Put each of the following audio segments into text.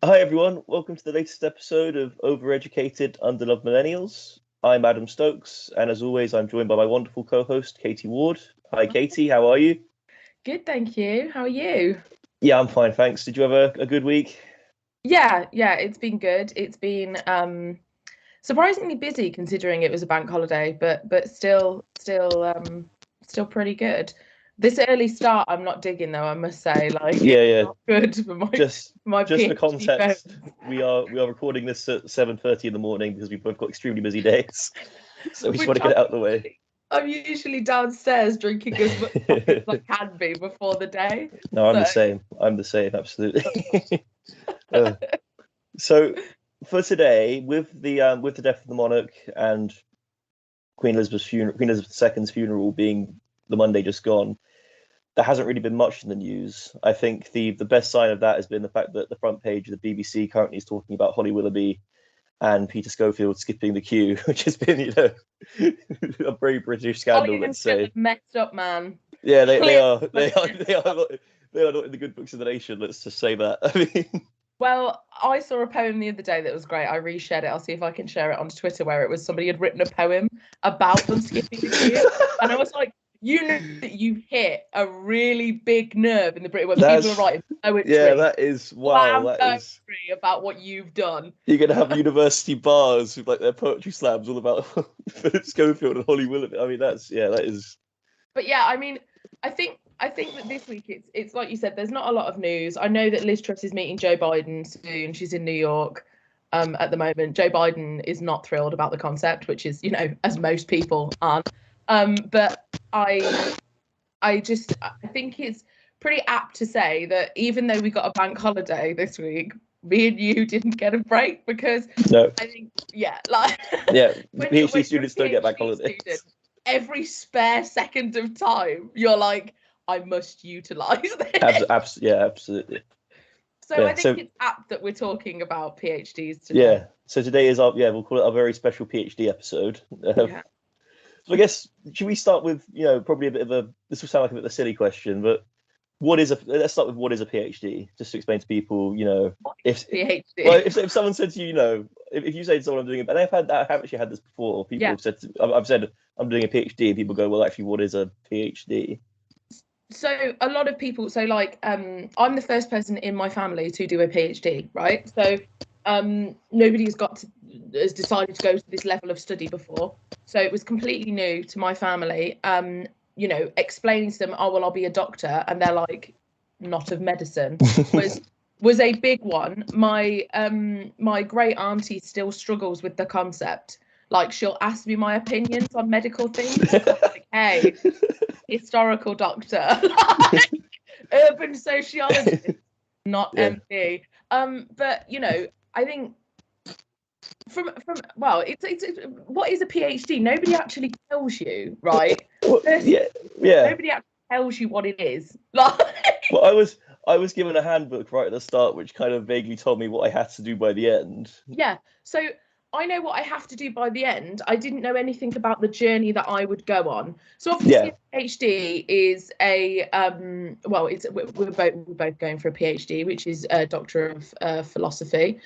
Hi everyone, welcome to the latest episode of Overeducated, Underloved Millennials. I'm Adam Stokes, and as always, I'm joined by my wonderful co-host, Katie Ward. Hi Katie, how are you? Good, thank you. How are you? Yeah, I'm fine, thanks. Did you have a good week? Yeah, it's been good. It's been surprisingly busy considering it was a bank holiday, but still pretty good. This early start, I'm not digging though, I must say. Like Yeah, it's yeah. not good for my Just my just for PhD phone. context, we are recording this at 7:30 in the morning because we've both got extremely busy days. So we just want Which to get it out of the way. I'm usually downstairs drinking as much coffee as I can be before the day. No, I'm the So same. I'm the same, absolutely. Uh, so for today, with the death of the monarch and Queen Elizabeth II's funeral being the Monday just gone, there hasn't really been much in the news. I think the best sign of that has been the fact that the front page of the BBC currently is talking about Holly Willoughby and Peter Schofield skipping the queue, which has been, a very British Ollie scandal, and let's Phil say. have messed up, man. Yeah, Ollie they are not in the good books of the nation. Let's just say that. I mean, Well, I saw a poem the other day that was great. I reshared it. I'll see if I can share it on Twitter where it was somebody had written a poem about them skipping the queue. And I was like, you know that you've hit a really big nerve in the Britain when people are that's writing yeah, poetry, that is wow. slam That is poetry about what you've done. You're gonna have university bars with like their poetry slams all about Philip Schofield and Holly Willoughby. I mean, that is. But yeah, I mean, I think that this week it's like you said, there's not a lot of news. I know that Liz Truss is meeting Joe Biden soon. She's in New York at the moment. Joe Biden is not thrilled about the concept, which is, as most people aren't. But I think it's pretty apt to say that even though we got a bank holiday this week, me and you didn't get a break because No, I think, yeah, like yeah, when PhD you're a students don't get back PhD holidays. student, every spare second of time, you're like, I must utilize this. Yeah, absolutely. So Yeah, I think so it's apt that we're talking about PhDs today. yeah, so today is our we'll call it a very special PhD episode. Yeah. So I guess should we start with probably a bit of a this will sound like a bit of a silly question, but let's start with what is a PhD, just to explain to people, What if is PhD? well, if someone said to you, if you say to someone I'm doing it, and I have actually had this before. People Yeah. have said I've said I'm doing a PhD, and people go, well, actually, what is a PhD? So a lot of people, so like I'm the first person in my family to do a PhD, right? So nobody has decided to go to this level of study before. So it was completely new to my family. Explaining to them, oh well, I'll be a doctor, and they're like, not of medicine, was was a big one. My great auntie still struggles with the concept. Like she'll ask me my opinions on medical things. I'm like, hey, historical doctor, like urban sociologist, not Yeah. MD. But I think from well, it's what is a PhD? Nobody actually tells you, right? Well, First, yeah, yeah. nobody actually tells you what it is. Like, Well, I was given a handbook right at the start, which kind of vaguely told me what I had to do by the end. yeah. So I know what I have to do by the end. I didn't know anything about the journey that I would go on. So Yeah. obviously, a PhD is a well, we're both going for a PhD, which is a Doctor of Philosophy,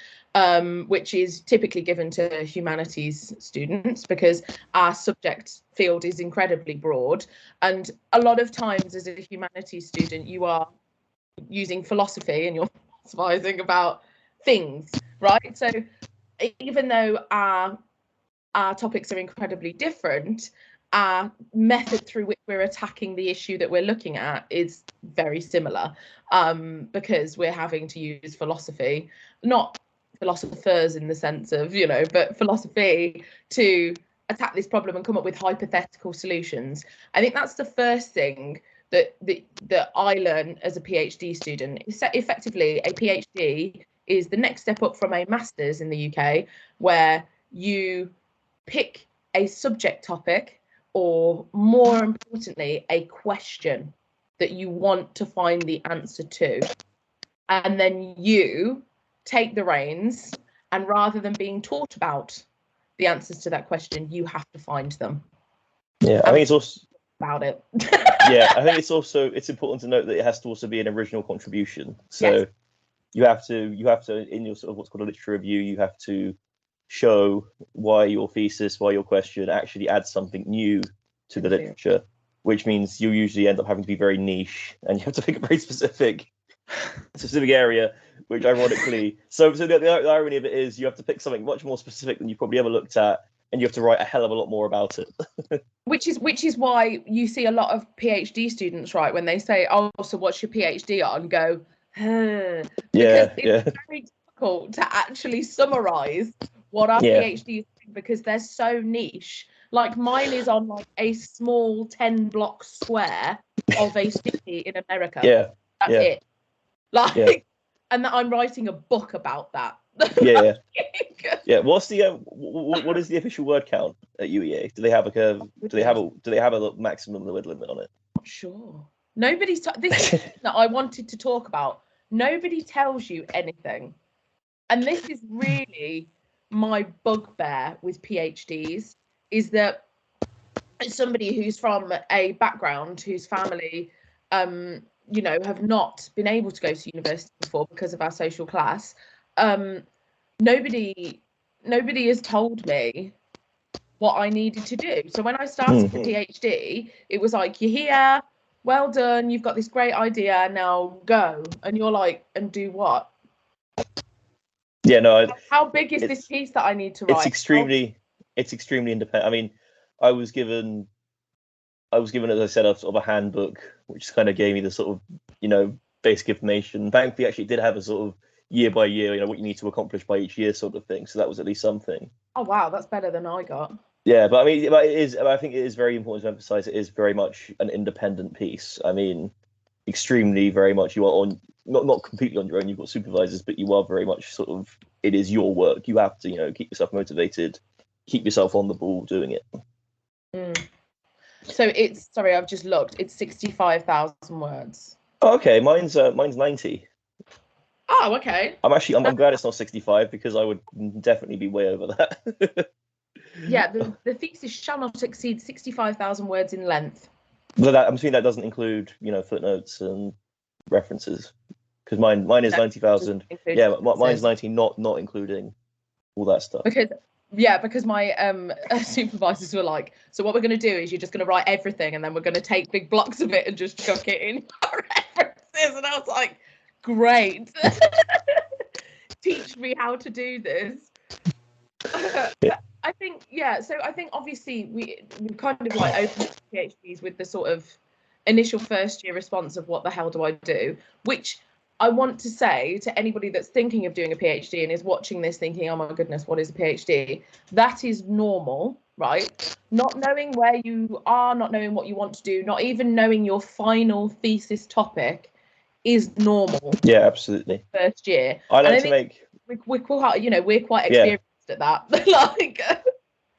which is typically given to humanities students because our subject field is incredibly broad, and a lot of times as a humanities student, you are using philosophy and you're philosophizing about things, right? So even though our topics are incredibly different, our method through which we're attacking the issue that we're looking at is very similar, because we're having to use philosophy, not philosophers in the sense of, but philosophy to attack this problem and come up with hypothetical solutions. I think that's the first thing that I learned as a PhD student. Effectively, a PhD is the next step up from a master's in the UK, where you pick a subject topic, or more importantly, a question that you want to find the answer to. And then you take the reins, and rather than being taught about the answers to that question, you have to find them. Yeah, I think it's also about it. yeah, I think it's important to note that it has to also be an original contribution. So Yes. you have to in your sort of what's called a literature review, you have to show why your thesis, why your question actually adds something new to the literature, which means you usually end up having to be very niche, and you have to pick a very specific area, which ironically, so the irony of it is you have to pick something much more specific than you probably ever looked at, and you have to write a hell of a lot more about it. which is why you see a lot of PhD students, right, when they say, oh, so what's your PhD on, go, because it's very difficult to actually summarize what our PhD is, because they're so niche. Like mine is on like a small 10-block square of a city in America. That's it. Like, and that I'm writing a book about that. What's the what is the official word count at UEA? Do they have a maximum word limit on it? Not sure. Nobody's this is that I wanted to talk about. Nobody tells you anything, and this is really my bugbear with PhDs, is that as somebody who's from a background whose family have not been able to go to university before because of our social class, nobody has told me what I needed to do. So when I started the PhD, it was like, you're here, well done, you've got this great idea, now go. And you're like, and do what? How big is this piece that I need to write? It's extremely independent. I mean, I was given, as I said, a sort of a handbook, which kind of gave me the sort of, basic information. Thankfully, actually, it did have a sort of year by year, what you need to accomplish by each year sort of thing. So that was at least something. Oh, wow, that's better than I got. Yeah, but I mean, I think it is very important to emphasize it is very much an independent piece. I mean, extremely, very much, you are on, not completely on your own, you've got supervisors, but you are very much sort of, it is your work. You have to, keep yourself motivated, keep yourself on the ball doing it. So sorry, I've just looked, it's 65,000 words. Oh, okay, mine's 90. Oh, okay. I'm glad it's not 65, because I would definitely be way over that. Yeah, the thesis shall not exceed 65,000 words in length. But I'm assuming that doesn't include, footnotes and references, because mine is 90,000. Yeah, mine's 90, not including all that stuff. Because my supervisors were like, so what we're going to do is you're just going to write everything, and then we're going to take big blocks of it and just chuck it in references. And I was like, great. Teach me how to do this. I think obviously we kind of like opened PhDs with the sort of initial first year response of what the hell do I do, which I want to say to anybody that's thinking of doing a PhD and is watching this thinking, oh my goodness, what is a PhD? That is normal, right? Not knowing where you are, not knowing what you want to do, not even knowing your final thesis topic is normal. Yeah, absolutely. First year. We're quite experienced at that. Like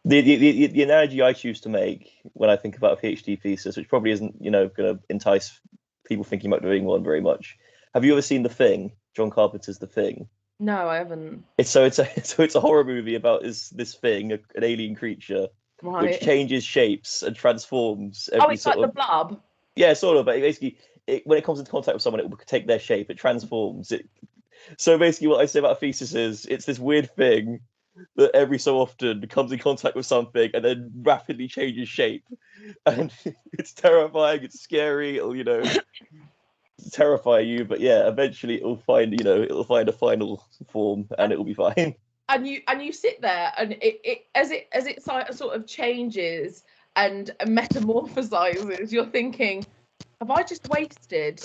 the analogy I choose to make when I think about a PhD thesis, which probably isn't, going to entice people thinking about doing one very much. Have you ever seen The Thing? John Carpenter's The Thing. No, I haven't. It's a horror movie about this thing, an alien creature, which changes shapes and transforms. It's like the Blob. Yeah, sort of. But basically, when it comes into contact with someone, it will take their shape. It transforms. So basically, what I say about a thesis is, it's this weird thing that every so often comes in contact with something and then rapidly changes shape, and it's terrifying. It's scary. It'll terrify you, but yeah, eventually it'll find a final form, and it'll be fine. And you sit there, and it as it sort of changes and metamorphosizes, you're thinking, have I just wasted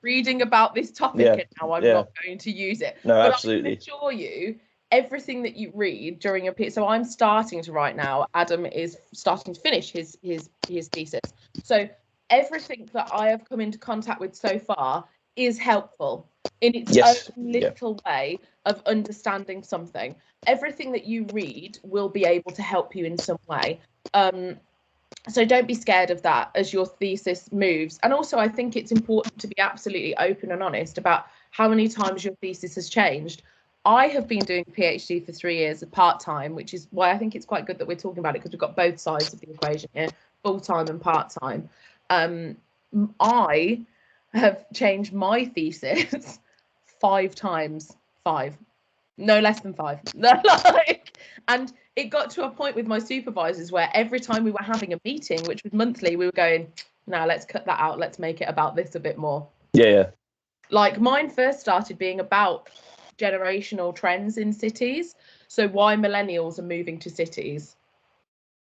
reading about this topic and now I'm not going to use it? No, but absolutely. I can assure you, everything that you read during your so I'm starting to write now. Adam is starting to finish his thesis. So everything that I have come into contact with so far is helpful in its own little way of understanding something. Everything that you read will be able to help you in some way. So don't be scared of that as your thesis moves. And also, I think it's important to be absolutely open and honest about how many times your thesis has changed. I have been doing a PhD for 3 years part-time, which is why I think it's quite good that we're talking about it, because we've got both sides of the equation here, full-time and part-time. I have changed my thesis 5 times. 5. No less than 5. Like, and it got to a point with my supervisors where every time we were having a meeting, which was monthly, we were going, now let's cut that out. Let's make it about this a bit more. Yeah. Like mine first started being about generational trends in cities. So why millennials are moving to cities,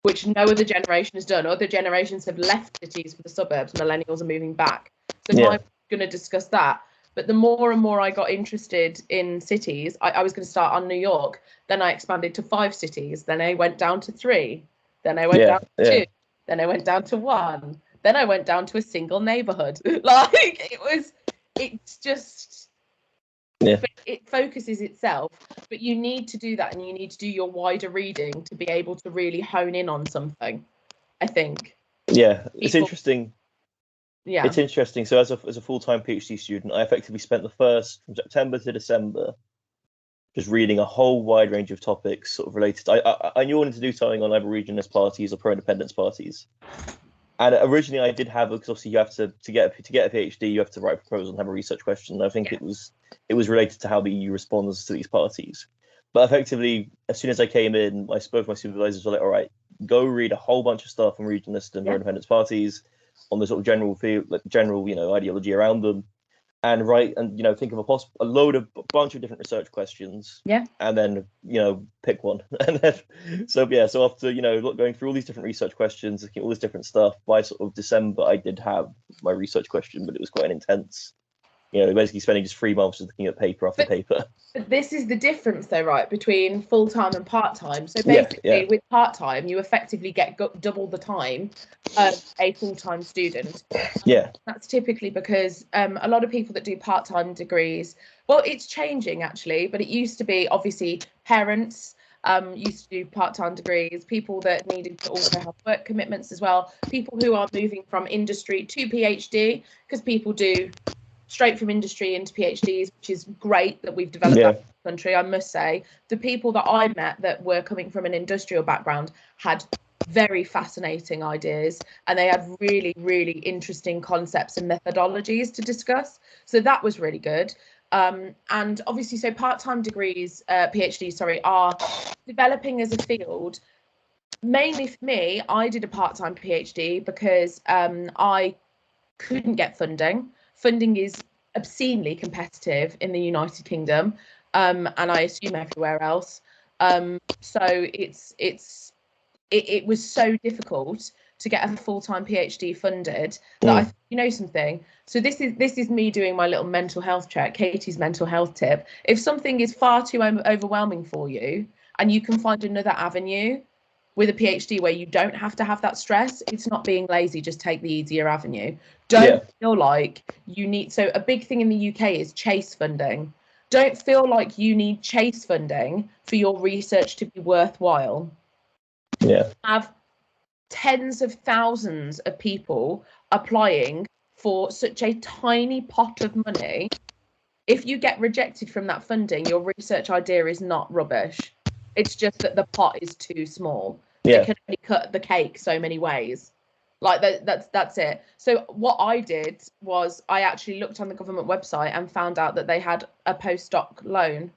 which no other generation has done. Other generations have left cities for the suburbs. Millennials are moving back. So I'm going to discuss that. But the more and more I got interested in cities, I was going to start on New York. Then I expanded to 5 cities. Then I went down to 3. Then I went down to 2. Then I went down to 1. Then I went down to a single neighborhood. Like it's just, it focuses itself. But you need to do that, and you need to do your wider reading to be able to really hone in on something, I think. Yeah, it's interesting. Yeah, it's interesting. So as a full-time PhD student, I effectively spent the first from September to December just reading a whole wide range of topics sort of related. I knew I wanted to do something on either regionalist parties or pro-independence parties. And originally I did have, because obviously you have to get a PhD, you have to write a proposal and have a research question. And I think it was related to how the EU responds to these parties. But effectively, as soon as I came in, both my supervisors were like, all right, go read a whole bunch of stuff on regionalist and pro-independence parties, on the sort of general field, like general, ideology around them, and write and think of a bunch of different research questions. Yeah. And then pick one. And then so after going through all these different research questions, looking at all this different stuff, by sort of December I did have my research question, but it was quite an intense. Basically spending just 3 months just looking at paper after paper. But this is the difference, though, right, between full-time and part-time. So basically, with part-time, you effectively get double the time of a full-time student. Yeah. That's typically because a lot of people that do part-time degrees, well, it's changing, actually, but it used to be, obviously, parents used to do part-time degrees, people that needed to also have work commitments as well, people who are moving from industry to PhD, because people do straight from industry into PhDs, which is great that we've developed that in the country. I must say, the people that I met that were coming from an industrial background had very fascinating ideas, and they had really, really interesting concepts and methodologies to discuss. So that was really good. And obviously, so part-time degrees, PhDs, are developing as a field. Mainly for me, I did a part-time PhD because I couldn't get funding. Funding is obscenely competitive in the United Kingdom, and I assume everywhere else. So it was so difficult to get a full-time PhD funded that something. So this is me doing my little mental health check, Katie's mental health tip. If something is far too overwhelming for you, and you can find another avenue with a PhD where you don't have to have that stress, it's not being lazy, just take the easier avenue. Don't feel like you need, so a big thing in the UK is chase funding. Don't feel like you need chase funding for your research to be worthwhile. Yeah. Have tens of thousands of people applying for such a tiny pot of money. If you get rejected from that funding, your research idea is not rubbish. It's just that the pot is too small. They can only cut the cake so many ways. Like that's it. So what I did was I actually looked on the government website and found out that they had a postdoc loan.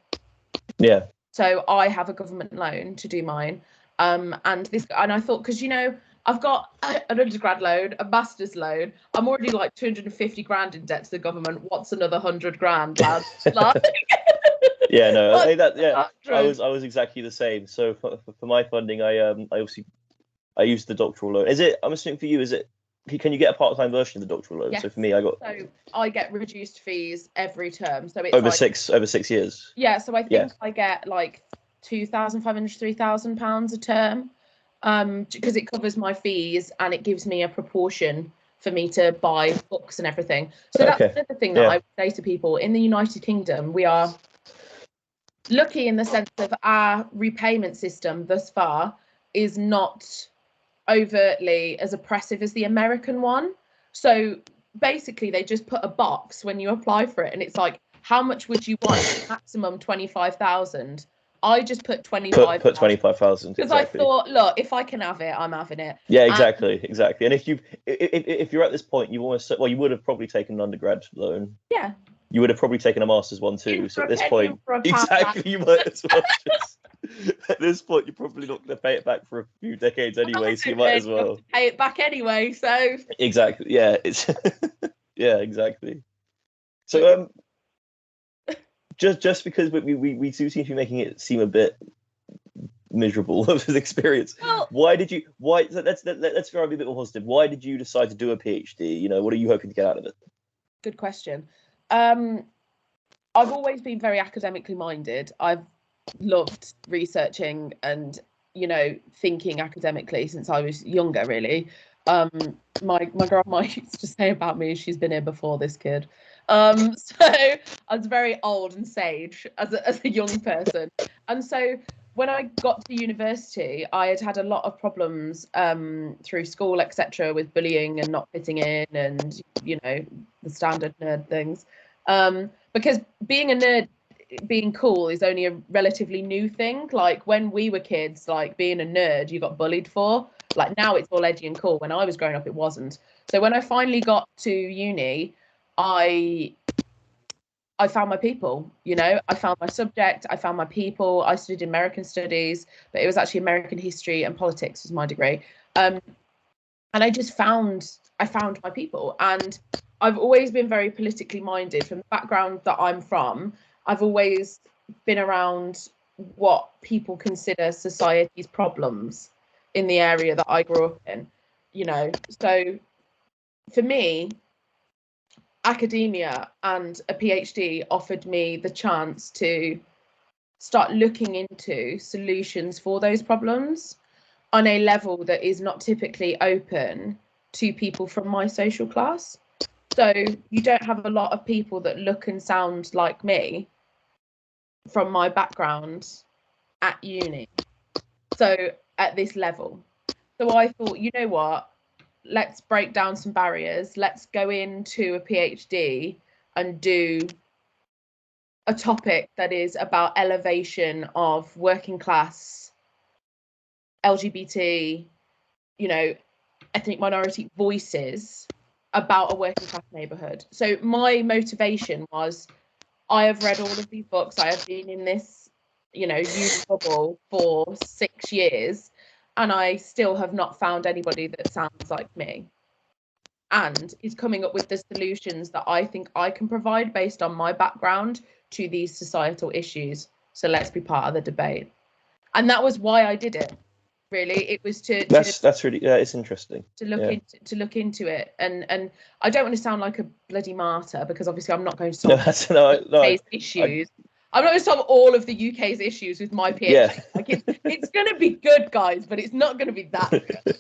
Yeah. So I have a government loan to do mine. And I thought, because I've got an undergrad loan, a master's loan. I'm already like 250 grand in debt to the government. What's another 100 grand, lads? Yeah, no, I was exactly the same. So for my funding, I used the doctoral loan. I'm assuming for you, can you get a part-time version of the doctoral loan? Yes. So for me, I get reduced fees every term. So it's over 6 years. Yeah, so I think I get like £2,500, £3,000 a term, because it covers my fees and it gives me a proportion for me to buy books and everything. So that's another thing that I would say to people. In the United Kingdom, we are lucky in the sense of our repayment system thus far is not overtly as oppressive as the American one. So basically they just put a box when you apply for it, and it's like, how much would you want? Maximum 25,000. I just put 25,000. Put 25,000 because I thought, look, if I can have it, I'm having it. Yeah, exactly. And if you're at this point, you would have probably taken an undergrad loan. Yeah. you would have probably taken a master's one too. So at this point, exactly, you might as well just. At this point, you're probably not going to pay it back for a few decades anyway, so you might as well pay it back anyway. So exactly, yeah, it's yeah, exactly. So just because we do seem to be making it seem a bit miserable of his experience. Well, let's try and be a bit more positive. Why did you decide to do a PhD? You know, what are you hoping to get out of it? Good question. I've always been very academically minded. I've loved researching and, you know, thinking academically since I was younger, really. My grandma used to say about me, she's been here before this kid. So I was very old and sage as a young person. And so when I got to university, I had a lot of problems through school, etc., with bullying and not fitting in and, you know, the standard nerd things. Because being a nerd, being cool is only a relatively new thing. Like when we were kids, like being a nerd, you got bullied for. Like now it's all edgy and cool. When I was growing up, it wasn't. So when I finally got to uni, I found my people, you know, I found my subject, I found my people. I studied American studies, but it was actually American history and politics was my degree. And I found my people. And I've always been very politically minded. From the background that I'm from, I've always been around what people consider society's problems in the area that I grew up in, you know. So for me, academia and a PhD offered me the chance to start looking into solutions for those problems on a level that is not typically open to people from my social class. So you don't have a lot of people that look and sound like me from my background at uni. So at this level. So I thought, you know what? Let's break down some barriers. Let's go into a PhD and do a topic that is about elevation of working class, LGBT, you know, ethnic minority voices about a working class neighborhood. So my motivation was, I have read all of these books. I have been in this, you know, youth bubble for 6 years, and I still have not found anybody that sounds like me and is coming up with the solutions that I think I can provide based on my background to these societal issues. So let's be part of the debate. And that was why I did it. Really, it was that's really, yeah, it's interesting to look into it. And I don't want to sound like a bloody martyr, because obviously I'm not going to solve issues. I'm not going to solve all of the UK's issues with my PhD. Yeah. Like it's going to be good, guys, but it's not going to be that good.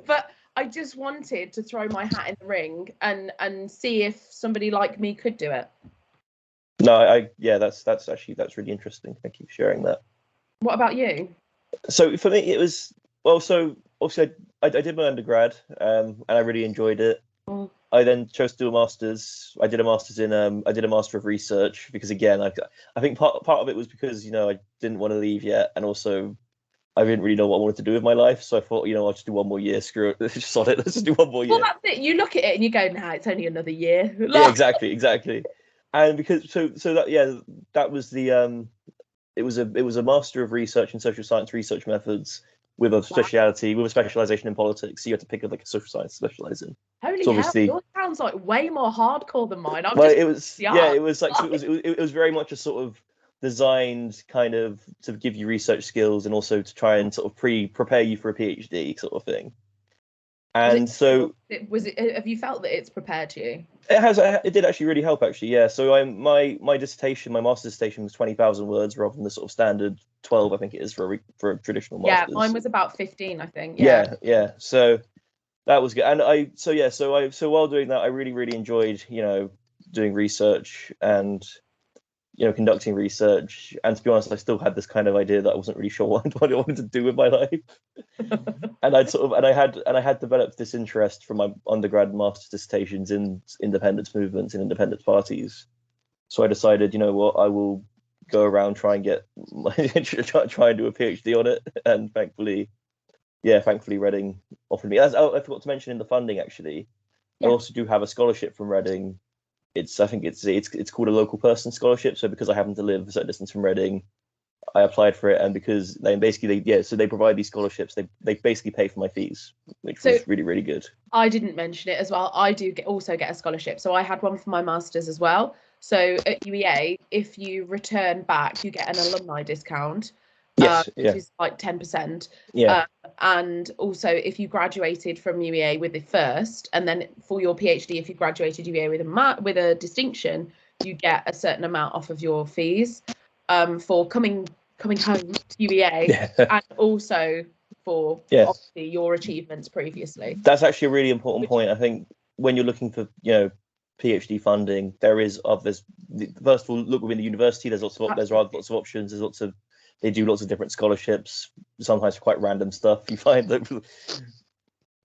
But I just wanted to throw my hat in the ring and see if somebody like me could do it. No, that's really interesting. Thank you for sharing that. What about you? So for me, it was, well, so obviously I did my undergrad, and I really enjoyed it. I then chose to do a master's. I did a master's in I did a master of research, because again, I think part of it was because, you know, I didn't want to leave yet, and also I didn't really know what I wanted to do with my life. So I thought, you know, I'll just do one more year. Screw it, just sod it. Let's just do one more year. Well, that's it. You look at it and you go, nah, it's only another year. Yeah, exactly. And because so that was the it was a master of research in social science research methods with a specialization in politics. So you had to pick like a social science to specialize in. Holy hell! Yours sounds like way more hardcore than mine. It was very much a sort of designed kind of to give you research skills and also to try and sort of prepare you for a PhD sort of thing. And have you felt that it's prepared you? It did actually really help, actually. Yeah. So my dissertation, my master's dissertation was 20,000 words rather than the sort of standard 12, I think it is for a traditional master's. Yeah, mine was about 15, I think. Yeah. So that was good. And so while doing that, I really enjoyed, you know, doing research and, you know, conducting research. And to be honest, I still had this kind of idea that I wasn't really sure what I wanted to do with my life. And I had developed this interest from my undergrad and master's dissertations in independence movements and independence parties. So I decided, you know what, I will go around try and do a PhD on it. And thankfully Reading offered me. As I forgot to mention in the funding, actually, I also do have a scholarship from Reading I think it's called a local person scholarship. So because I happen to live a certain distance from Reading, I applied for it, and because so they provide these scholarships. They basically pay for my fees, which was really, really good. I didn't mention it as well. I do also get a scholarship. So I had one for my master's as well. So at UEA, if you return back, you get an alumni discount. Yes, which is like 10%. Yeah. And also, if you graduated from UEA with a first, and then for your PhD, if you graduated UEA with a distinction, you get a certain amount off of your fees for coming home to UEA, and also for obviously your achievements previously. That's actually a really important point. I think when you're looking for PhD funding, there's first of all, look within the university. There's lots of options. They do lots of different scholarships, sometimes quite random stuff. You find that.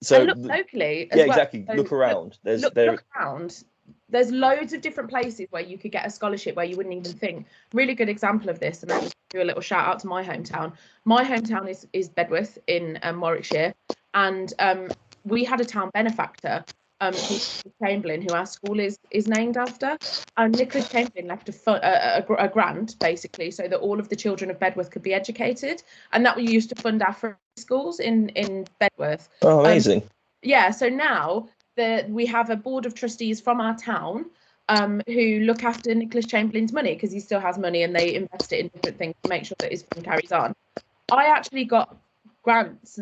So and look locally as well. Exactly. So look around. Look around. There's loads of different places where you could get a scholarship where you wouldn't even think. Really good example of this, and I'll just do a little shout out to my hometown. My hometown is Bedworth in Warwickshire, and we had a town benefactor Nicholas Chamberlain, who our school is named after. And Nicholas Chamberlain left a grant, basically, so that all of the children of Bedworth could be educated, and that we used to fund our free schools in Bedworth. Oh, amazing. Yeah, so now we have a board of trustees from our town who look after Nicholas Chamberlain's money, because he still has money, and they invest it in different things to make sure that his fund carries on. I actually got grants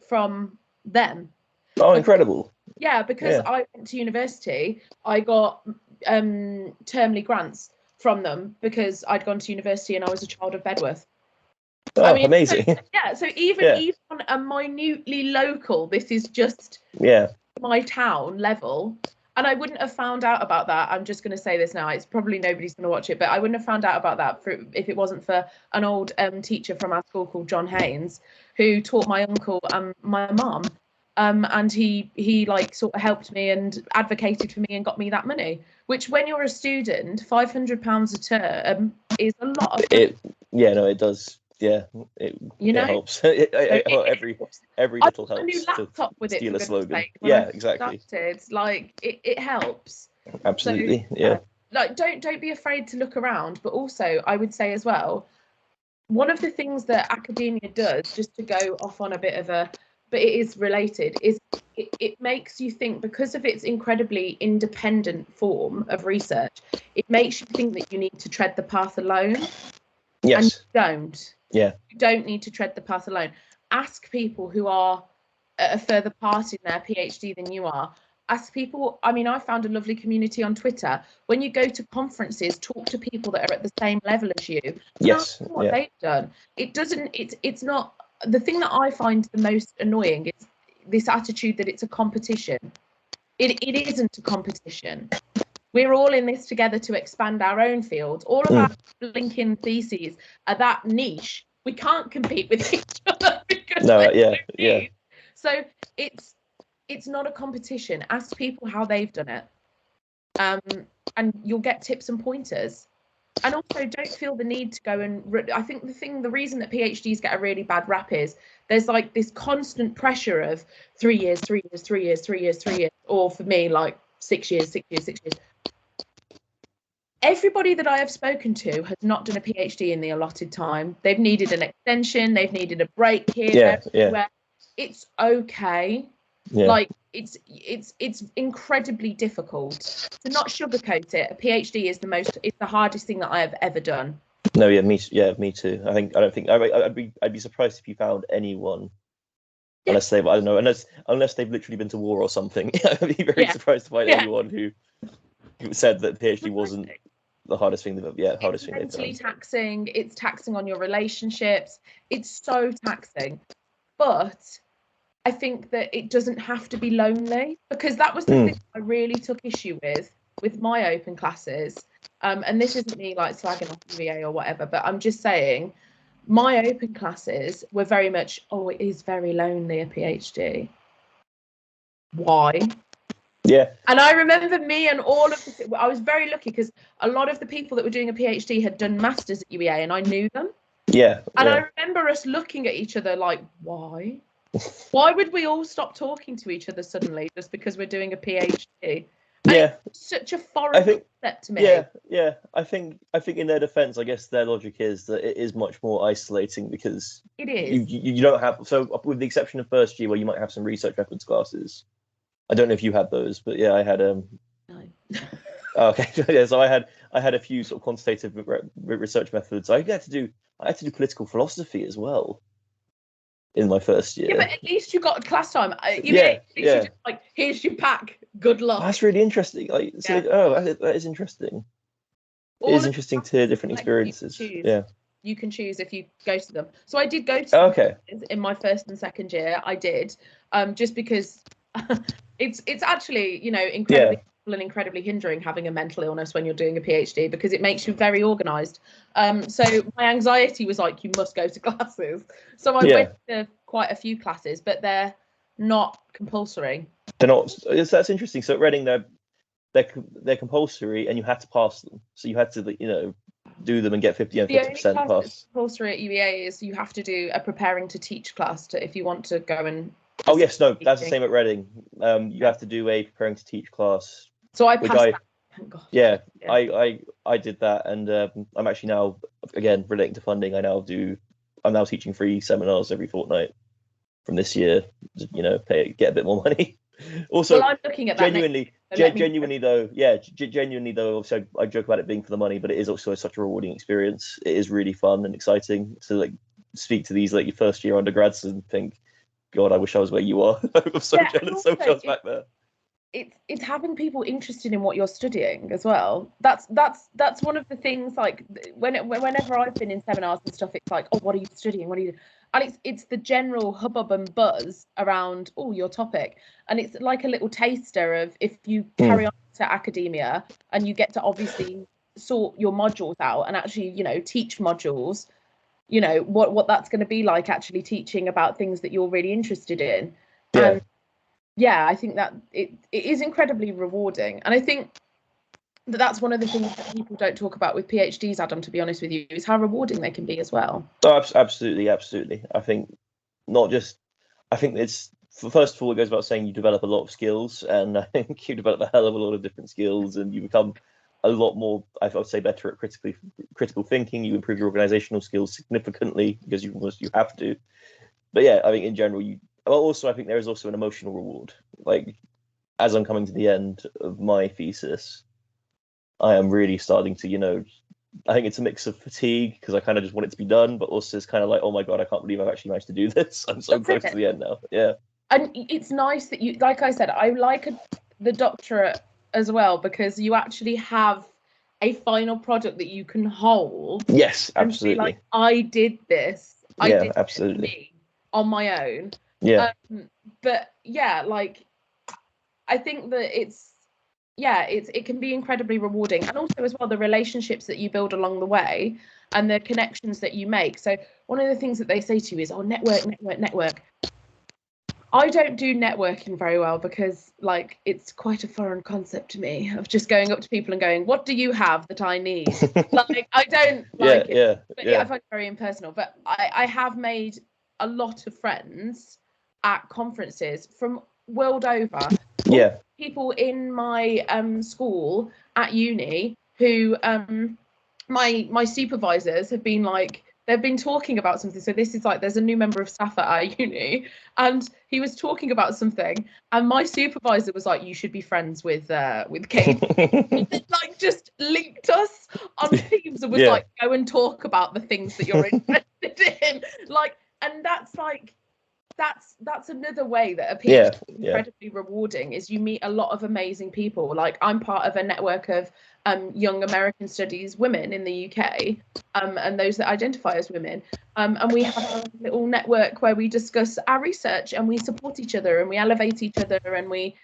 from them. Oh, incredible. Yeah, because I went to university, I got termly grants from them because I'd gone to university and I was a child of Bedworth. Oh, amazing. So even on a minutely local, this is just my town level. And I wouldn't have found out about that. I'm just going to say this now. It's probably nobody's going to watch it, but I wouldn't have found out about that if it wasn't for an old teacher from our school called John Haynes, who taught my uncle and my mum. And he like sort of helped me and advocated for me and got me that money, which when you're a student, £500 a term is a lot of money. It does. Yeah, it helps. Every little helps. A new laptop with it. Steal a slogan. Exactly. It's like it helps. Absolutely. So, like don't be afraid to look around, but also I would say as well, one of the things that academia does, just to go off on a bit of a, but it is related, is it makes you think, because of its incredibly independent form of research, it makes you think that you need to tread the path alone. Yes. And you don't. Yeah. You don't need to tread the path alone. Ask people who are at a further part in their PhD than you are. Ask people. I mean, I found a lovely community on Twitter. When you go to conferences, talk to people that are at the same level as you. Yes. What they've done. It doesn't. It's not. The thing that I find the most annoying is this attitude that it's a competition. It isn't a competition. We're all in this together to expand our own fields. All of our blinking theses are that niche. We can't compete with each other because So it's not a competition. Ask people how they've done it, and you'll get tips and pointers. And also, don't feel the need to go and. I think the reason that PhDs get a really bad rap is there's like this constant pressure of 3 years, 3 years, 3 years, 3 years, 3 years, or for me like 6 years, 6 years, 6 years. Everybody that I have spoken to has not done a PhD in the allotted time. They've needed an extension. They've needed a break here. It's okay. Yeah. Like it's incredibly difficult. To not sugarcoat it, a PhD is the hardest thing that I have ever done. No, me too. I'd be surprised if you found anyone, unless they've literally been to war or something. I'd be very surprised to find anyone who said that PhD wasn't the hardest thing they've done. It's mentally taxing. It's taxing on your relationships. It's so taxing. But I think that it doesn't have to be lonely, because that was the thing I really took issue with my open classes. And this isn't me like slagging off UVA or whatever, but I'm just saying my open classes were very much, it is very lonely, a PhD. Why? Yeah. And I remember me and I was very lucky because a lot of the people that were doing a PhD had done masters at UEA, and I knew them. Yeah. And I remember us looking at each other like, why? Why would we all stop talking to each other suddenly just because we're doing a PhD? Yeah, such a foreign concept to me. Yeah. I think in their defense, I guess their logic is that it is much more isolating because it is. You don't have, so with the exception of first year where you might have some research methods classes. I don't know if you had those, but yeah, I had No. Okay, yeah, so I had a few sort of quantitative research methods. I had to do political philosophy as well in my first year. Yeah, but at least you got class time. Yeah. Just like, here's your pack. Good luck. That's really interesting. Like, so, that is interesting. It is interesting to hear different experiences. Yeah. You can choose if you go to them. So I did go to them in my first and second year. I did, just because it's actually, you know, incredibly helpful and incredibly hindering having a mental illness when you're doing a PhD, because it makes you very organised. So my anxiety was like, you must go to classes. So I went to quite a few classes, but they're not compulsory. They're not. That's interesting. So at Reading, they're compulsory, and you had to pass them. So you had to, you know, do them and get 50% pass. The only class compulsory at UEA is you have to do a preparing to teach class if you want to go and. Oh yes, no, that's the same at Reading. You have to do a preparing to teach class. So I passed that. Thank God. Yeah, I did that, and I'm actually now, again, relating to funding. I'm now teaching free seminars every fortnight from this year. You know, get a bit more money. Also, well, I'm looking at that genuinely though. So I joke about it being for the money, but it is also such a rewarding experience. It is really fun and exciting to like speak to these like your first year undergrads and think, God, I wish I was where you are. I'm so jealous. So jealous back there. It's having people interested in what you're studying as well. That's one of the things. Like whenever I've been in seminars and stuff, it's like, oh, what are you studying? What are you? And it's the general hubbub and buzz around your topic, and it's like a little taster of if you carry on to academia and you get to obviously sort your modules out and actually, you know, teach modules. You know what that's going to be like, actually teaching about things that you're really interested in. And I think that it is incredibly rewarding, and I think that's one of the things that people don't talk about with PhDs, Adam, to be honest with you, is how rewarding they can be as well. Oh, absolutely. I think it's, first of all, it goes about saying you develop a lot of skills, and I think you develop a hell of a lot of different skills, and you become a lot more, I would say, better at critical thinking. You improve your organizational skills significantly because you have to. But yeah, I think in general, I think there is also an emotional reward. Like, as I'm coming to the end of my thesis, I am really starting to, you know, I think it's a mix of fatigue because I kind of just want it to be done, but also it's kind of like, oh my God, I can't believe I've actually managed to do this. I'm so close to the end now. Yeah. And it's nice that you, like I said, I like the doctorate as well, because you actually have a final product that you can hold. Yes, absolutely. And be like, I did this. I did absolutely. Me on my own. Yeah. But yeah, like, I think that it can be incredibly rewarding, and also as well the relationships that you build along the way and the connections that you make. So one of the things that they say to you is, network. I don't do networking very well because, like, it's quite a foreign concept to me, of just going up to people and going, what do you have that I need? Like, I don't like it. But I find it very impersonal. But I have made a lot of friends at conferences from world over. Yeah. People in my school at uni who my supervisors have been like, they've been talking about something. So this is like, there's a new member of staff at our uni, and he was talking about something, and my supervisor was like, you should be friends with Kate. Like, just linked us on Teams and was like, go and talk about the things that you're interested in. Like, and that's like, that's another way that a PhD is incredibly rewarding, is you meet a lot of amazing people. Like, I'm part of a network of young American studies women in the UK, and those that identify as women, and we have a little network where we discuss our research and we support each other and we elevate each other, and we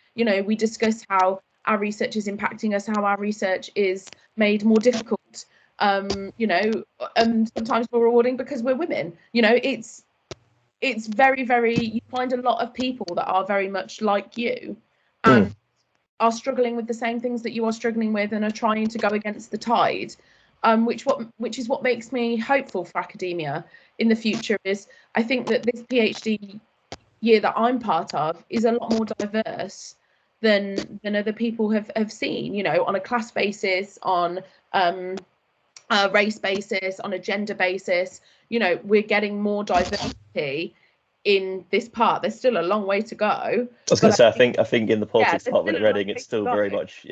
discuss how our research is impacting us, how our research is made more difficult, and sometimes more rewarding because we're women. It's very, very, you find a lot of people that are very much like you and are struggling with the same things that you are struggling with and are trying to go against the tide, which is what makes me hopeful for academia in the future. Is I think that this PhD year that I'm part of is a lot more diverse than other people have seen, you know, on a class basis, on a race basis, on a gender basis. You know, we're getting more diversity in this part. There's still a long way to go. I was going to say, I think in the politics department at Reading, it's still very much,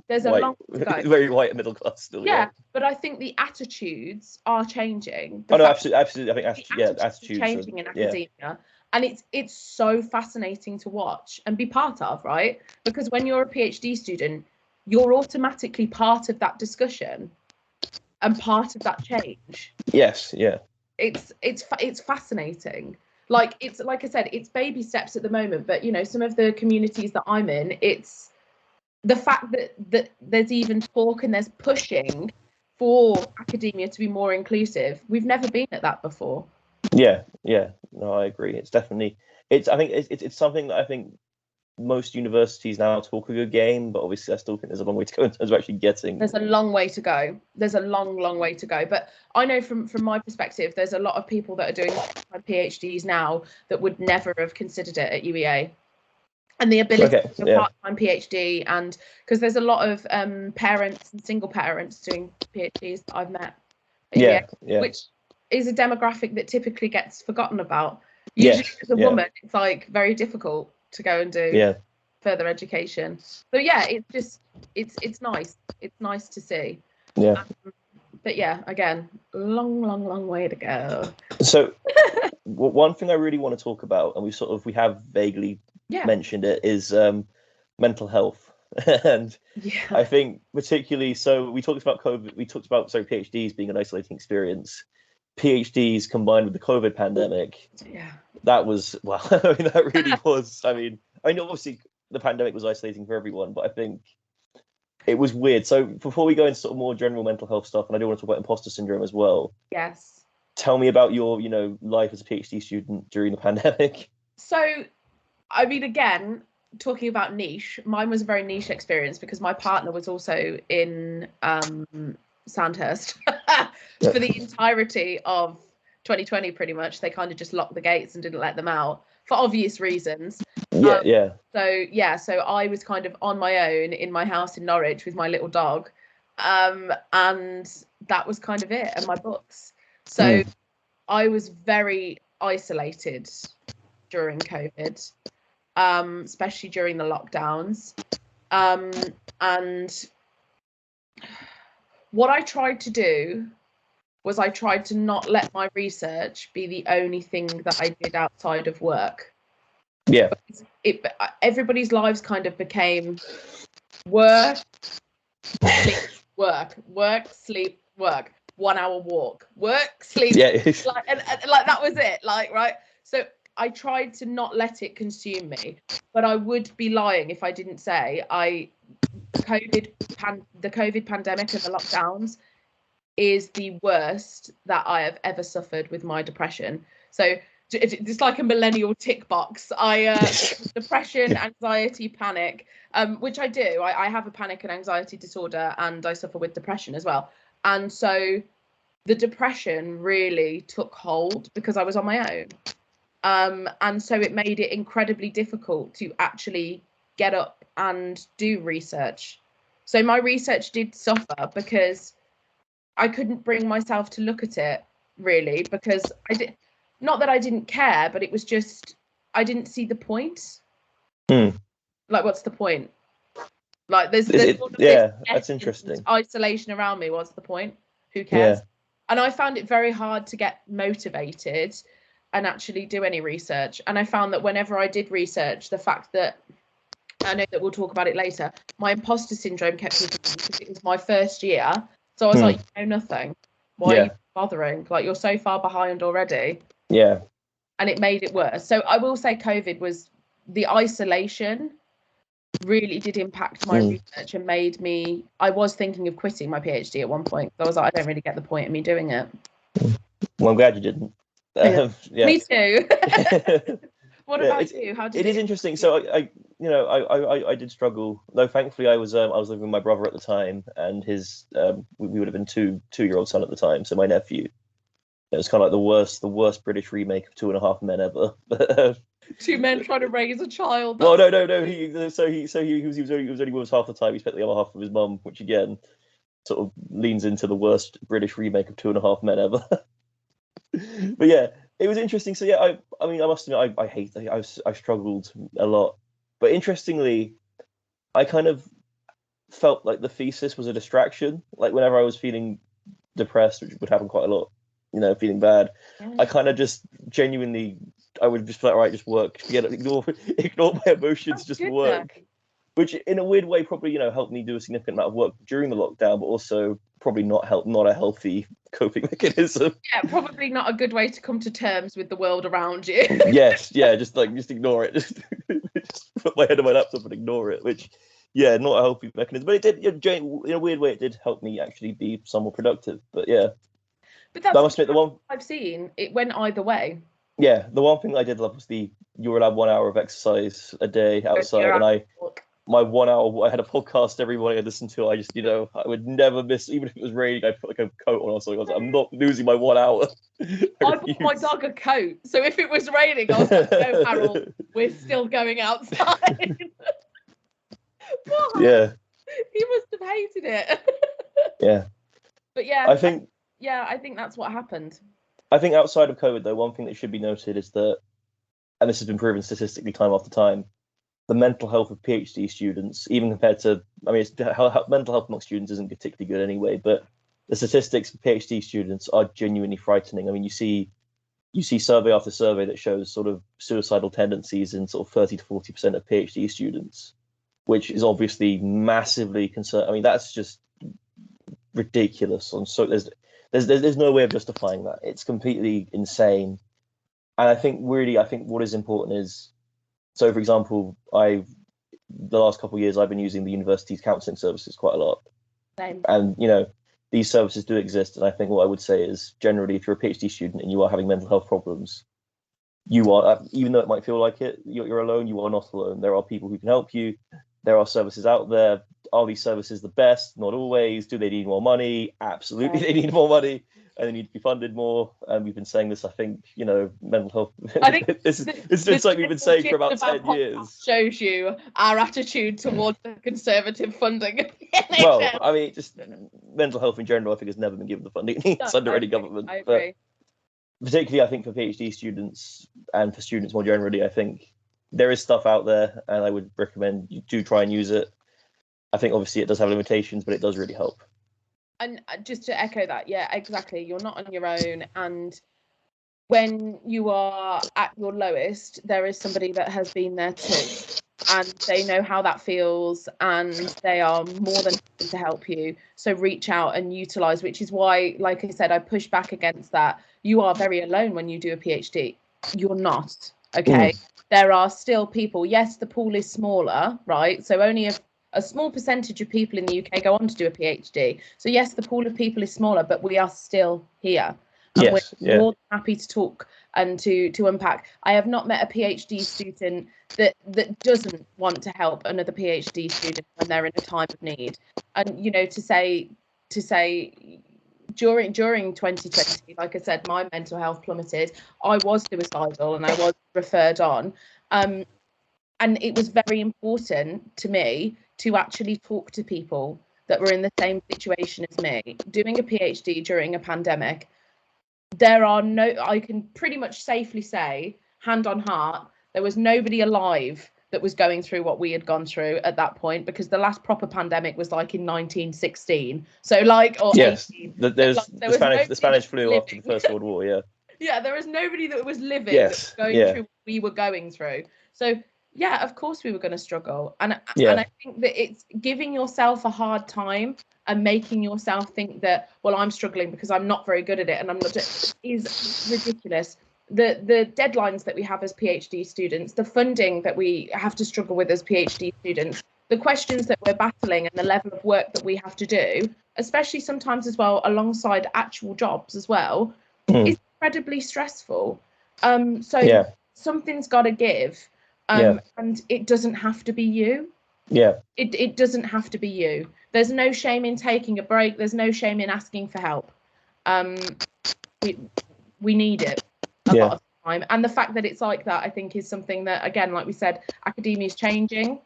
there's white, a long way to go. Very white and middle class still. Yeah, but I think the attitudes are changing. No, absolutely. I think attitudes are changing in academia, and it's so fascinating to watch and be part of, right? Because when you're a PhD student, you're automatically part of that discussion and part of that change. Yes, yeah. It's fascinating. Like I said, it's baby steps at the moment, but you know, some of the communities that I'm in, it's the fact that there's even talk and there's pushing for academia to be more inclusive. We've never been at that before. Yeah. No, I agree. It's definitely it's something that I think most universities now talk a good game, but obviously I still think there's a long way to go in terms of actually getting. There's a long way to go. There's a long way to go. But I know from my perspective, there's a lot of people that are doing PhDs now that would never have considered it at UEA. And the ability to do a part-time PhD, and because there's a lot of parents and single parents doing PhDs that I've met at UEA, which is a demographic that typically gets forgotten about. Usually as a woman, it's like very difficult to go and do further education. So yeah, it's nice. It's nice to see. Yeah. But yeah, again, long way to go. So one thing I really want to talk about, and we have vaguely mentioned it, is mental health. And I think particularly, so we talked about COVID, PhDs being an isolating experience. PhDs combined with the COVID pandemic. That was, well, I mean, that really was, I mean, obviously the pandemic was isolating for everyone, but I think it was weird. So before we go into sort of more general mental health stuff, and I do want to talk about imposter syndrome as well. Yes. Tell me about your, life as a PhD student during the pandemic. So, I mean, again, talking about niche, mine was a very niche experience because my partner was also in Sandhurst for the entirety of 2020, pretty much. They kind of just locked the gates and didn't let them out for obvious reasons. So I was kind of on my own in my house in Norwich with my little dog, and that was kind of it, and my books. So I was very isolated during COVID, especially during the lockdowns, and what I tried to do was I tried to not let my research be the only thing that I did outside of work. Yeah. Everybody's lives kind of became work, sleep, work, sleep, work, 1 hour walk, work, sleep. Yeah. and that was it. Right. So I tried to not let it consume me, but I would be lying if I didn't say the COVID pandemic and the lockdowns is the worst that I have ever suffered with my depression. So it's like a millennial tick box. Depression, anxiety, panic, which I do. I have a panic and anxiety disorder, and I suffer with depression as well. And so the depression really took hold because I was on my own. And so it made it incredibly difficult to actually get up and do research. So my research did suffer because I couldn't bring myself to look at it, really, because not that I didn't care, but it was just, I didn't see the point. Like, what's the point? Like, there's that's interesting. Isolation around me. What's the point? Who cares? And I found it very hard to get motivated and actually do any research. And I found that whenever I did research, the fact that, I know that we'll talk about it later, my imposter syndrome kept me going because it was my first year. So I was like, you know nothing. Why are you bothering? Like, you're so far behind already. Yeah. And it made it worse. So I will say COVID was, the isolation really did impact my research and made me, I was thinking of quitting my PhD at one point. So I was like, I don't really get the point of me doing it. Well, I'm glad you didn't. Me too. What about you? How did it is interesting. So I did struggle, though. Thankfully, I was living with my brother at the time, and his we would have been two-year-old son at the time. So my nephew. It was kind of like the worst British remake of 2.5 Men ever. Two men trying to raise a child. Well, no. He was only with us half the time. He spent the other half with his mum, which again sort of leans into the worst British remake of 2.5 Men ever. But yeah, it was interesting. So yeah, I mean, I must admit, I struggled a lot. But interestingly, I kind of felt like the thesis was a distraction. Like whenever I was feeling depressed, which would happen quite a lot, feeling bad, I kind of just genuinely, I would just be like, all right, just work, ignore my emotions, just work. Which in a weird way probably, helped me do a significant amount of work during the lockdown, but also probably not a healthy coping mechanism. Yeah, probably not a good way to come to terms with the world around you. Yes, yeah, just ignore it. Just put my head on my laptop and ignore it, which, yeah, not a healthy mechanism. But it did, in a weird way, it did help me actually be somewhat productive. But yeah. But that's I must admit, the one I've seen, it went either way. Yeah, the one thing I did love was you were allowed 1 hour of exercise a day outside, and my 1 hour, I had a podcast every morning I listened to. I just, I would never miss, even if it was raining, I'd put like a coat on or something. I was like, I'm not losing my 1 hour. I bought my dog a coat, so if it was raining, I was like, no, Harold, we're still going outside. Yeah. He must have hated it. Yeah. But yeah, I think that's what happened. I think outside of COVID, though, one thing that should be noted is that, and this has been proven statistically time after time, the mental health of PhD students, even compared to, mental health amongst students isn't particularly good anyway, but the statistics for PhD students are genuinely frightening. I mean, you see survey after survey that shows sort of suicidal tendencies in sort of 30 to 40% of PhD students, which is obviously massively concerning. I mean, that's just ridiculous. And so there's no way of justifying that. It's completely insane. And I think what is important is, so for example, the last couple of years I've been using the university's counselling services quite a lot. Same. And these services do exist, and I think what I would say is generally if you're a PhD student and you are having mental health problems, you are, even though it might feel like it, you're alone, you are not alone. There are people who can help you. There are services out there. Are these services the best? Not always. Do they need more money? Absolutely, they need more money, and they need to be funded more. And we've been saying this, I think, mental health. I think it's something we've been saying for about 10 years. Shows you our attitude towards the conservative funding. Well, I mean, just mental health in general, I think has never been given the funding it needs under any government. I agree. But particularly, I think for PhD students and for students more generally, I think there is stuff out there, and I would recommend you do try and use it. I think obviously it does have limitations, but it does really help. And just to echo that, yeah, exactly. You're not on your own. And when you are at your lowest, there is somebody that has been there too. And they know how that feels, and they are more than happy to help you. So reach out and utilize, which is why, like I said, I push back against that. You are very alone when you do a PhD. You're not, okay? There are still people. Yes, the pool is smaller, right? So only a small percentage of people in the UK go on to do a PhD. So yes, the pool of people is smaller, but we are still here. And we're more than happy to talk and to unpack. I have not met a PhD student that doesn't want to help another PhD student when they're in a time of need. And to say during 2020, like I said, my mental health plummeted. I was suicidal and I was referred on. And it was very important to me to actually talk to people that were in the same situation as me. Doing a PhD during a pandemic, I can pretty much safely say, hand on heart, there was nobody alive that was going through what we had gone through at that point, because the last proper pandemic was like in 1916. So yes, 18. The Spanish flu after the First World War, yeah. Yeah, there was nobody that was living that was going through what we were going through. So yeah, of course we were going to struggle. And I think that it's giving yourself a hard time and making yourself think that, well, I'm struggling because I'm not very good at it and I'm not, is ridiculous. The deadlines that we have as PhD students, the funding that we have to struggle with as PhD students, the questions that we're battling and the level of work that we have to do, especially sometimes as well alongside actual jobs as well, is incredibly stressful. Something's got to give. And it doesn't have to be you. It doesn't have to be you. There's no shame in taking a break. There's no shame in asking for help. We need it. A lot of time. And the fact that it's like that, I think, is something that, again, like we said, academia is changing.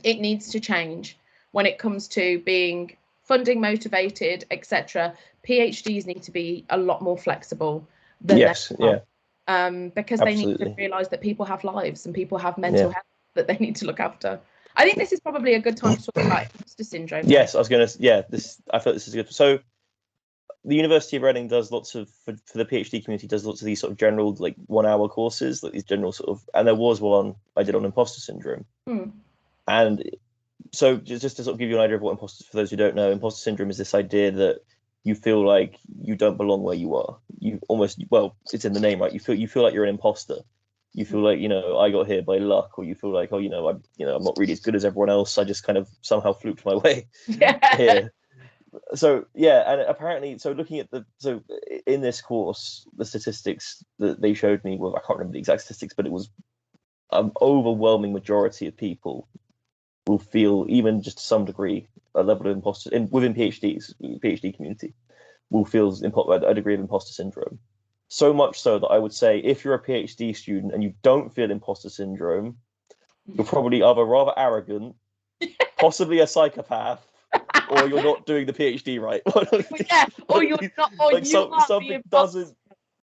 It needs to change when it comes to being funding motivated, etc. PhDs need to be a lot more flexible than yes, yeah, because absolutely. they need to realise that people have lives and people have mental health that they need to look after. I think this is probably a good time to talk about imposter syndrome. Yes, I was going to. I thought this is good. So, the University of Reading does lots of for the PhD community does lots of these sort of general 1 hour courses, like these general sort of. And there was one I did on imposter syndrome, and so just to sort of give you an idea of what imposter, for those who don't know, imposter syndrome is this idea that you feel like you don't belong where you are. You almost, well, it's in the name, right? You feel like you're an imposter. You feel like, I got here by luck, or you feel like, I'm not really as good as everyone else. I just kind of somehow fluked my way here. So and apparently, so looking at in this course, the statistics that they showed me, well, I can't remember the exact statistics, but it was an overwhelming majority of people will feel, even just to some degree, a level of imposter within PhD community will feel a degree of imposter syndrome. So much so that I would say, if you're a PhD student and you don't feel imposter syndrome, you're probably either rather arrogant, possibly a psychopath, or you're not doing the PhD right. Or you're not, or like you are something doesn't.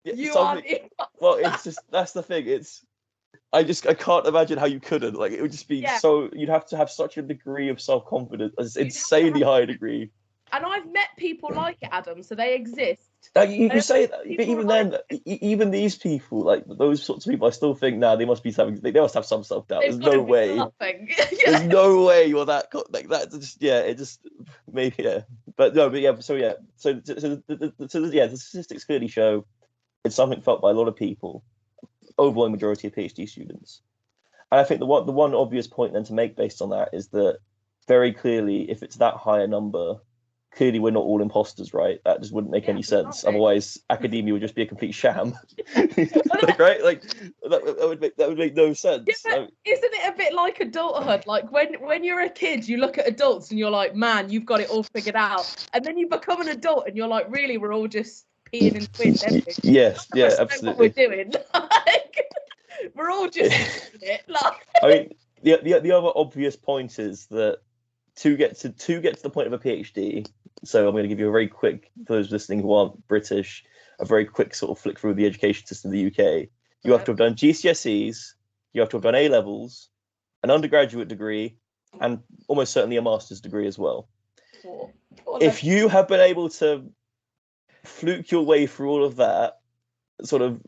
Well, it's just, that's the thing. I can't imagine how you couldn't. It would just be so. You'd have to have such a degree of self-confidence, an insanely high degree. And I've met people like it, Adam, so they exist. You say that, but even then, even these people, those sorts of people, I still think, they must have some self-doubt. There's no way. There's no way you're that that. It just maybe but no, but so the statistics clearly show it's something felt by a lot of people, overwhelming majority of PhD students. And I think the one obvious point then to make based on that is that very clearly, if it's that high a number, clearly we're not all imposters, right? That just wouldn't make any sense. Otherwise, academia would just be a complete sham, right? That would make no sense. Yeah, isn't it a bit like adulthood? Like when you're a kid, you look at adults and you're like, man, you've got it all figured out. And then you become an adult and you're like, really, we're all just peeing and squid. Yes, absolutely. What we're doing. We're all just doing it. I mean, the other obvious point is that to get to the point of a PhD. So I'm going to give you a very quick, for those listening who aren't British, a very quick sort of flick through the education system in the UK. You have to have done GCSEs, you have to have done A levels, an undergraduate degree, and almost certainly a master's degree as well. If you have been able to fluke your way through all of that, sort of,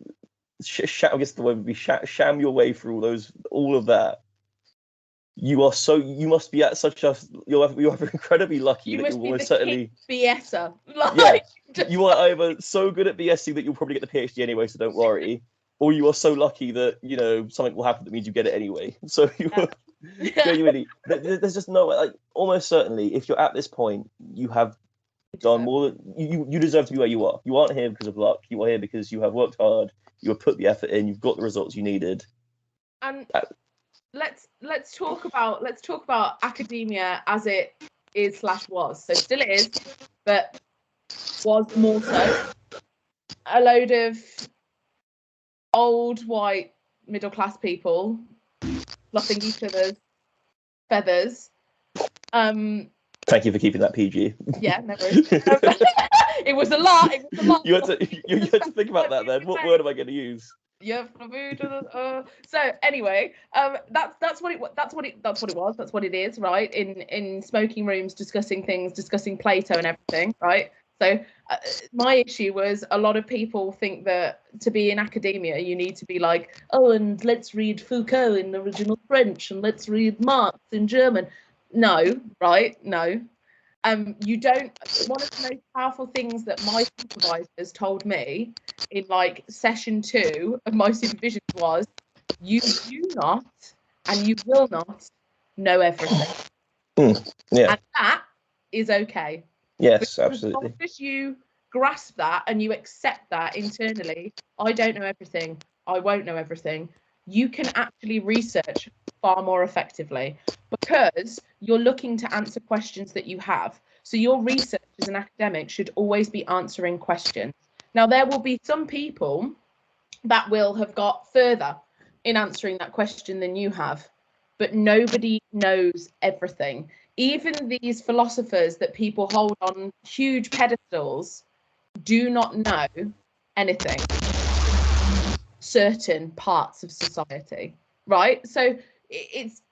I guess the word would be sham your way through all of that, you must be at such a, you're incredibly lucky you that must you're be almost the certainly BSer. You are either so good at BSing that you'll probably get the PhD anyway, so don't worry, or you are so lucky that something will happen that means you get it anyway. So genuinely, there's just no, almost certainly, if you're at this point, you have done more than you deserve to be where you are. You aren't here because of luck. You are here because you have worked hard. You have put the effort in. You've got the results you needed. And let's talk about academia as it is / was. So still it is, but was more so. A load of old white middle class people fluffing each other's feathers. Thank you for keeping that PG. Yeah, no worries. It was a lot. You had to think about that then. What word am I going to use? Yeah. So anyway, that's what it was. That's what it is, right? In smoking rooms, discussing Plato and everything, right? So my issue was a lot of people think that to be in academia, you need to be like, oh, and let's read Foucault in original French and let's read Marx in German. No, right? No. You don't. One of the most powerful things that my supervisors told me in session 2 of my supervision was, you do not and you will not know everything. Yeah. And that is okay. Yes, because absolutely. as long as you grasp that and you accept that internally, I don't know everything, I won't know everything, you can actually research far more effectively because you're looking to answer questions that you have. So your research as an academic should always be answering questions. Now, there will be some people that will have got further in answering that question than you have. But nobody knows everything. Even these philosophers that people hold on huge pedestals do not know anything. Certain parts of society, right? So it's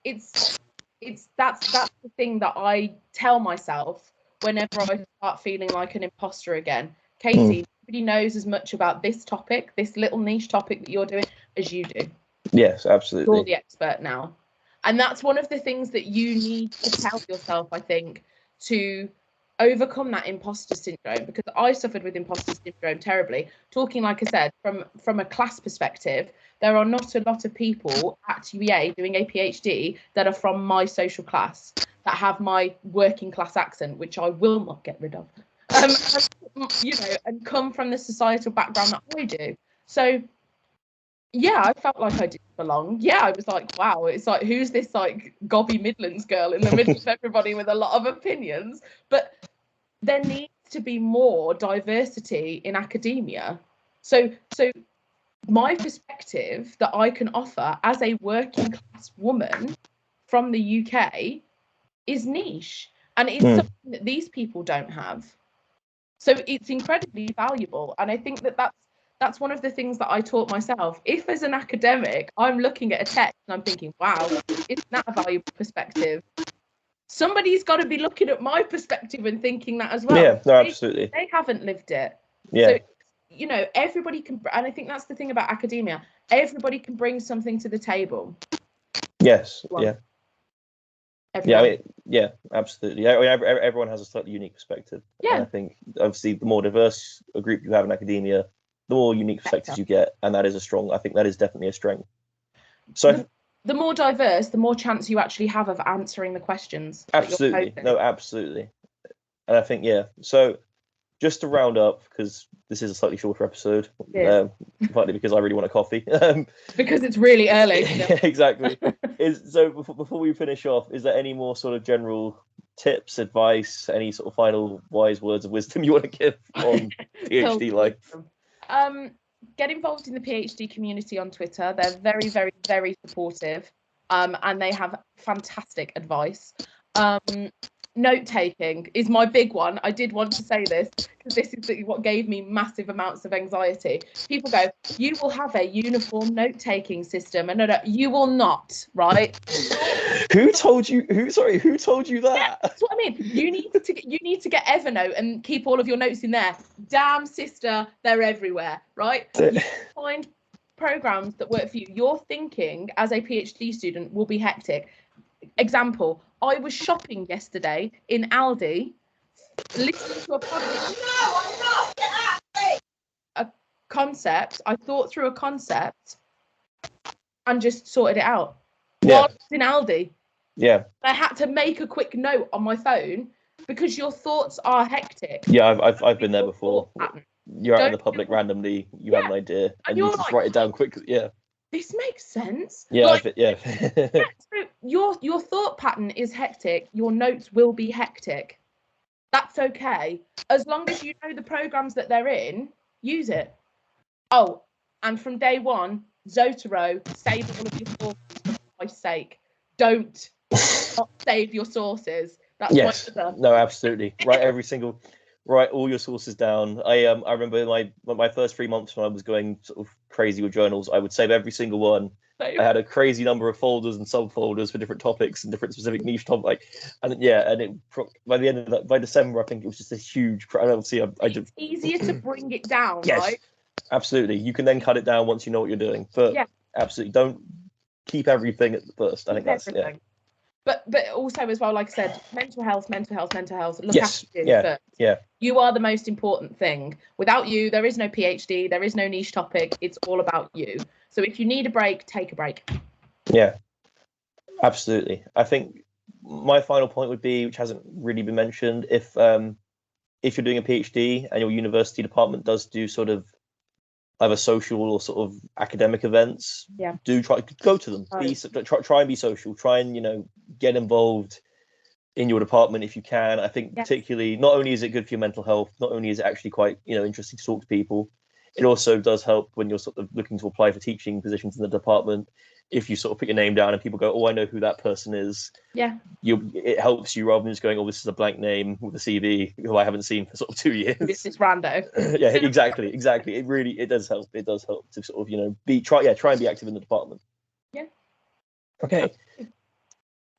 that's the thing that I tell myself whenever I start feeling like an imposter again. Katie, nobody knows as much about this topic, this little niche topic that you're doing, as you do. Yes, absolutely. You're the expert now. And that's one of the things that you need to tell yourself, I think, to overcome that imposter syndrome, because I suffered with imposter syndrome terribly. Talking, like I said, from a class perspective, there are not a lot of people at UEA doing a PhD that are from my social class, that have my working class accent, which I will not get rid of, and come from the societal background that I do. So yeah, I felt like I didn't belong. Yeah, I was like, wow, it's like, who's this like gobby Midlands girl in the middle of everybody with a lot of opinions? But there needs to be more diversity in academia. So my perspective that I can offer as a working class woman from the UK is niche, and it's something that these people don't have. So it's incredibly valuable, and I think that that's one of the things that I taught myself. If as an academic I'm looking at a text and I'm thinking, wow, isn't that a valuable perspective? Somebody's got to be looking at my perspective and thinking that as well. Yeah, no, absolutely. They haven't lived it. Yeah. So, everybody can, and I think that's the thing about academia. Everybody can bring something to the table. Yes. Everyone. Yeah. Everyone. Yeah, I mean, yeah, absolutely. Everyone has a slightly unique perspective. Yeah. And I think, obviously, the more diverse a group you have in academia, the more unique perspectives you get, and that is I think that is definitely a strength. So the more diverse, the more chance you actually have of answering the questions. Absolutely. No, absolutely. And I think, yeah. So just to round up, because this is a slightly shorter episode, partly because I really want a coffee. Because it's really early. Yeah, exactly. So before we finish off, is there any more sort of general tips, advice, any sort of final wise words of wisdom you want to give on PhD life? Get involved in the PhD community on Twitter. They're very, very, very supportive, and they have fantastic advice. Note taking is my big one. I did want to say this because this is what gave me massive amounts of anxiety. People go, you will have a uniform note taking system, and no, you will not, right? Who told you that? Yeah, that's what I mean. You need to get Evernote and keep all of your notes in there. Damn sister, they're everywhere, right? You find programs that work for you. Your thinking as a PhD student will be hectic. Example, I was shopping yesterday in Aldi, listening to a podcast. No, I'm not. Get out, please. A concept. I thought through a concept and just sorted it out. Yeah. While I was in Aldi. Yeah. I had to make a quick note on my phone because your thoughts are hectic. Yeah, I've been there before. You're out in the public randomly, you have an idea, and you just write it down quickly. Yeah. This makes sense. Yeah, So your thought pattern is hectic. Your notes will be hectic. That's okay. As long as you know the programs that they're in, use it. Oh, and from day one, Zotero, save all of your sources for Christ's sake. Don't not save your sources. That's no, absolutely. Write all your sources down. I remember my first 3 months when I was going sort of crazy with journals, I would save every single one. Same. I had a crazy number of folders and subfolders for different topics and different specific niche topics. And by the end of that, by December, I think it was just a huge. It's easier to bring it down, right? Absolutely. You can then cut it down once you know what you're doing. But absolutely, don't keep everything at first. I think that's everything. But also as well, like I said, mental health. Look after you first. Yeah. You are the most important thing. Without you, there is no PhD, there is no niche topic. It's all about you. So if you need a break, take a break. Yeah, absolutely. I think my final point would be, which hasn't really been mentioned, if you're doing a PhD and your university department does do sort of either social or sort of academic events, do go to them. Try and be social. Try and get involved in your department if you can. I think particularly, not only is it good for your mental health, not only is it actually quite interesting to talk to people, it also does help when you're sort of looking to apply for teaching positions in the department. If you sort of put your name down and people go, "Oh, I know who that person is," Yeah. It helps you rather than just going, "Oh, this is a blank name with a CV who I haven't seen for sort of 2 years." This is rando. Yeah, exactly. It does help. It does help to sort of try and be active in the department. Yeah. Okay.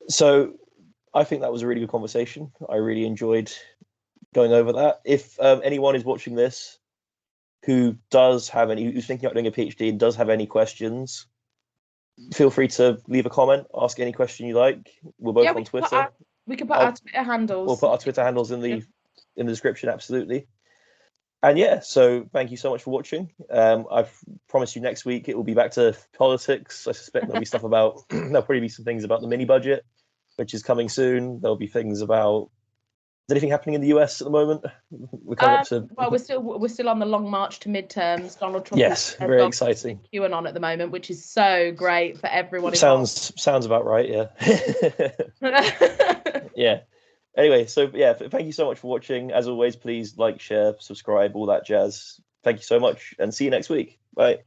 So I think that was a really good conversation. I really enjoyed going over that. If anyone is watching this who's thinking about doing a PhD and does have any questions, feel free to leave a comment, ask any question you like. We're both on Twitter. We can put our Twitter handles. We'll put our Twitter handles in the description, absolutely. And yeah, so thank you so much for watching. I've promised you next week it will be back to politics. I suspect there'll be stuff about there'll probably be some things about the mini budget, which is coming soon. There'll be things about anything happening in the US at the moment. We're coming up to well, we're still on the long march to midterms. Donald Trump yes, very exciting. QAnon at the moment, which is so great for everyone involved. Sounds about right, yeah. Yeah. Anyway, so yeah, thank you so much for watching. As always, please like, share, subscribe, all that jazz. Thank you so much, and see you next week. Bye.